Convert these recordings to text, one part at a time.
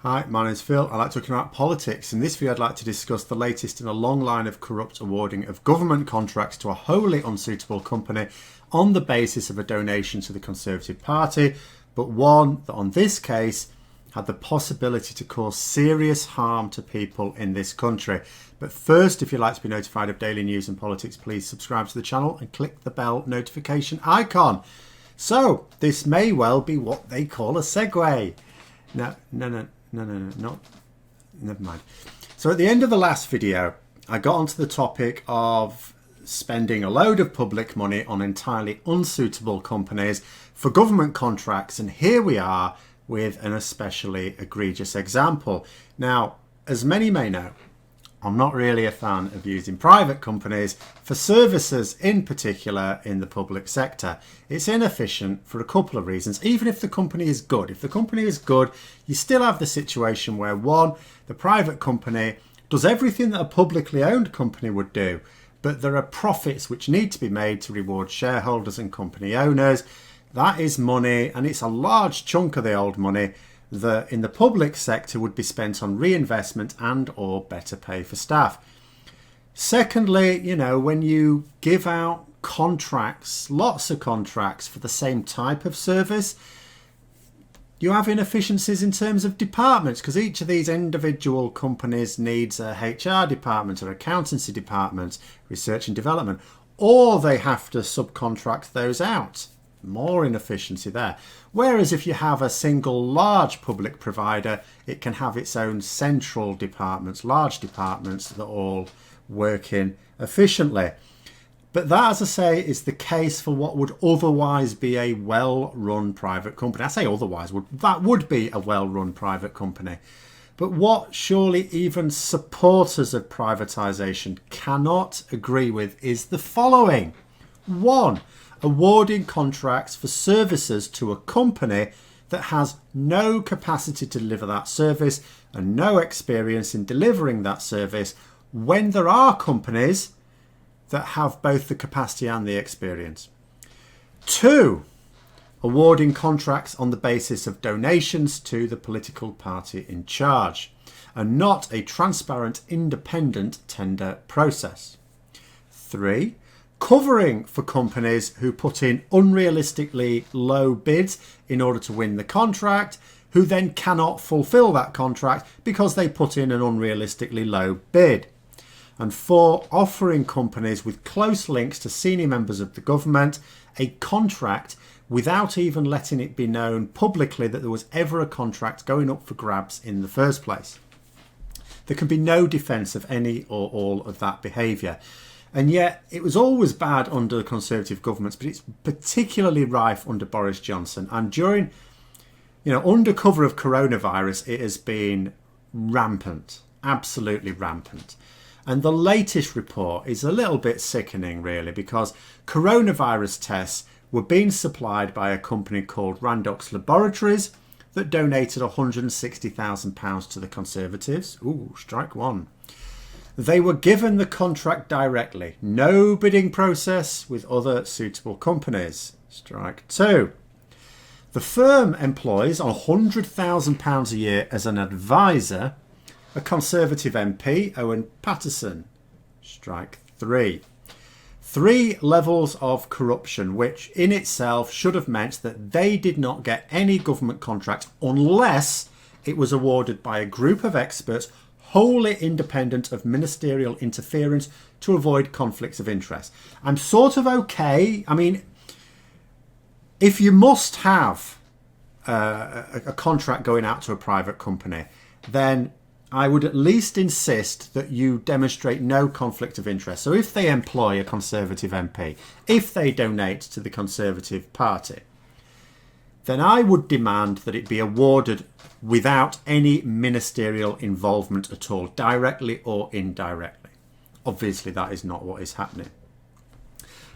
Hi, my name's Phil. I like talking about politics. In this video, I'd like to discuss the latest in a long line of corrupt awarding of government contracts to a wholly unsuitable company on the basis of a donation to the Conservative Party, but one that on this case had the possibility to cause serious harm to people in this country. But first, if you'd like to be notified of daily news and politics, please subscribe to the channel and click the bell notification icon. So, this may well be what they call a segue. No, never mind. So at the end of the last video, I got onto the topic of spending a load of public money on entirely unsuitable companies for government contracts, and here we are with an especially egregious example. Now, as many may know, I'm not really a fan of using private companies for services, in particular in the public sector. It's inefficient for a couple of reasons, even if the company is good. If the company is good, you still have the situation where, one, the private company does everything that a publicly owned company would do, but there are profits which need to be made to reward shareholders and company owners. That is money, and it's a large chunk of the old money that in the public sector would be spent on reinvestment and or better pay for staff. Secondly, when you give out contracts, lots of contracts for the same type of service, you have inefficiencies in terms of departments, because each of these individual companies needs a HR department or accountancy department, research and development, or they have to subcontract those out. More inefficiency there. Whereas if you have a single large public provider, it can have its own central departments, large departments that all work in efficiently. But that, as I say, is the case for what would otherwise be a well-run private company. I say otherwise, that would be a well-run private company. But what surely even supporters of privatisation cannot agree with is the following. One, awarding contracts for services to a company that has no capacity to deliver that service and no experience in delivering that service, when there are companies that have both the capacity and the experience. Two, awarding contracts on the basis of donations to the political party in charge and not a transparent, independent tender process. Three, covering for companies who put in unrealistically low bids in order to win the contract, who then cannot fulfill that contract because they put in an unrealistically low bid. And four, offering companies with close links to senior members of the government a contract without even letting it be known publicly that there was ever a contract going up for grabs in the first place. There can be no defence of any or all of that behaviour. And yet it was always bad under Conservative governments, but it's particularly rife under Boris Johnson. And during, under cover of coronavirus, it has been rampant, absolutely rampant. And the latest report is a little bit sickening, really, because coronavirus tests were being supplied by a company called Randox Laboratories that donated £160,000 to the Conservatives. Ooh, strike one. They were given the contract directly. No bidding process with other suitable companies. Strike two. The firm employs on £100,000 a year as an advisor a Conservative MP, Owen Paterson. Strike three. 3 levels of corruption, which in itself should have meant that they did not get any government contract unless it was awarded by a group of experts wholly independent of ministerial interference to avoid conflicts of interest. I'm sort of okay. I mean, if you must have a contract going out to a private company, then I would at least insist that you demonstrate no conflict of interest. So if they employ a Conservative MP, if they donate to the Conservative Party, then I would demand that it be awarded without any ministerial involvement at all, directly or indirectly. Obviously, that is not what is happening.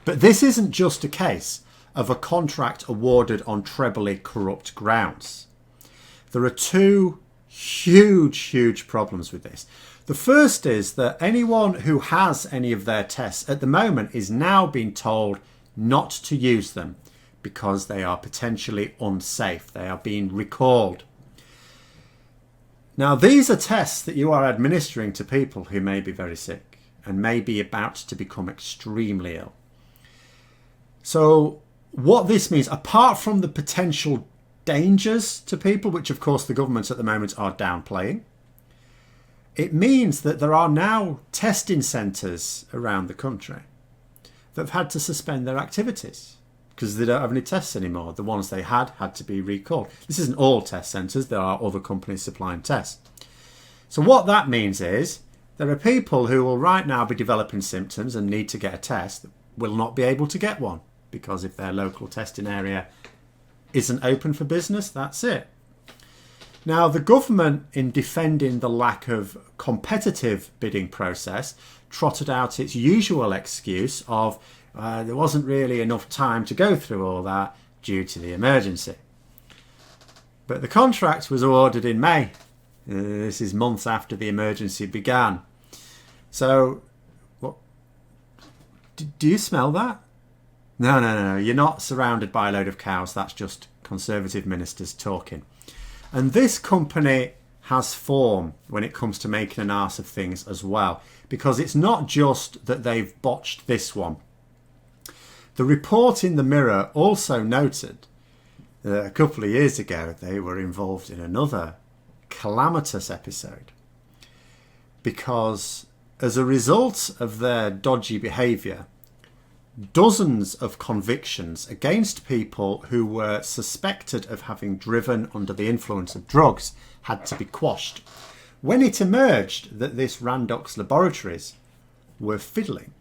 But this isn't just a case of a contract awarded on trebly corrupt grounds. There are two huge problems with this. The first is that anyone who has any of their tests at the moment is now being told not to use them because they are potentially unsafe. They are being recalled. Now, these are tests that you are administering to people who may be very sick and may be about to become extremely ill. So what this means, apart from the potential dangers to people, which of course the governments at the moment are downplaying, it means that there are now testing centres around the country that have had to suspend their activities because they don't have any tests anymore. The ones they had to be recalled. This isn't all test centres. There are other companies supplying tests. So what that means is there are people who will right now be developing symptoms and need to get a test that will not be able to get one because if their local testing area isn't open for business, that's it. Now, the government, in defending the lack of competitive bidding process, trotted out its usual excuse of there wasn't really enough time to go through all that due to the emergency. But the contract was awarded in May. This is months after the emergency began. So, what? Do you smell that? No. You're not surrounded by a load of cows. That's just Conservative ministers talking. And this company has form when it comes to making an arse of things as well. Because it's not just that they've botched this one. The report in the Mirror also noted that a couple of years ago they were involved in another calamitous episode. Because as a result of their dodgy behaviour, dozens of convictions against people who were suspected of having driven under the influence of drugs had to be quashed when it emerged that this Randox Laboratories were fiddling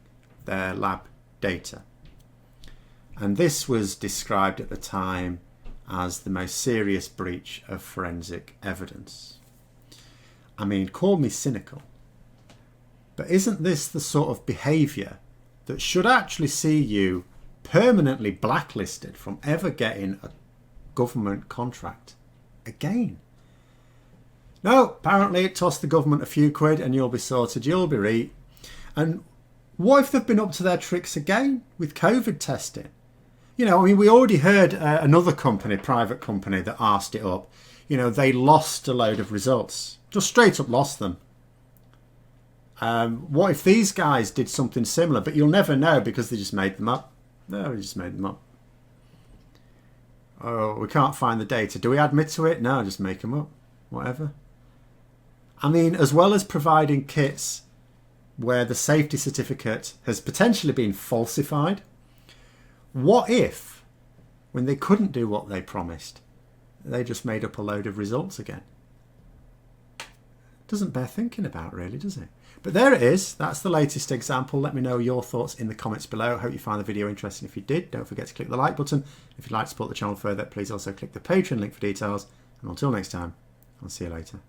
their lab data. And this was described at the time as the most serious breach of forensic evidence. I mean, call me cynical, but isn't this the sort of behaviour that should actually see you permanently blacklisted from ever getting a government contract again? No, apparently it tossed the government a few quid and you'll be sorted, you'll be right. And what if they've been up to their tricks again with COVID testing? You know, I mean, we already heard another company, private company, that arsed it up. You know, they lost a load of results. Just straight up lost them. What if these guys did something similar? But you'll never know because they just made them up. No, we just made them up. Oh, we can't find the data. Do we admit to it? No, just make them up. Whatever. I mean, as well as providing kits where the safety certificate has potentially been falsified, what if, when they couldn't do what they promised, they just made up a load of results again? Doesn't bear thinking about, really, does it? But there it is. That's the latest example. Let me know your thoughts in the comments below. I hope you find the video interesting. If you did, don't forget to click the like button. If you'd like to support the channel further, please also click the Patreon link for details. And until next time, I'll see you later.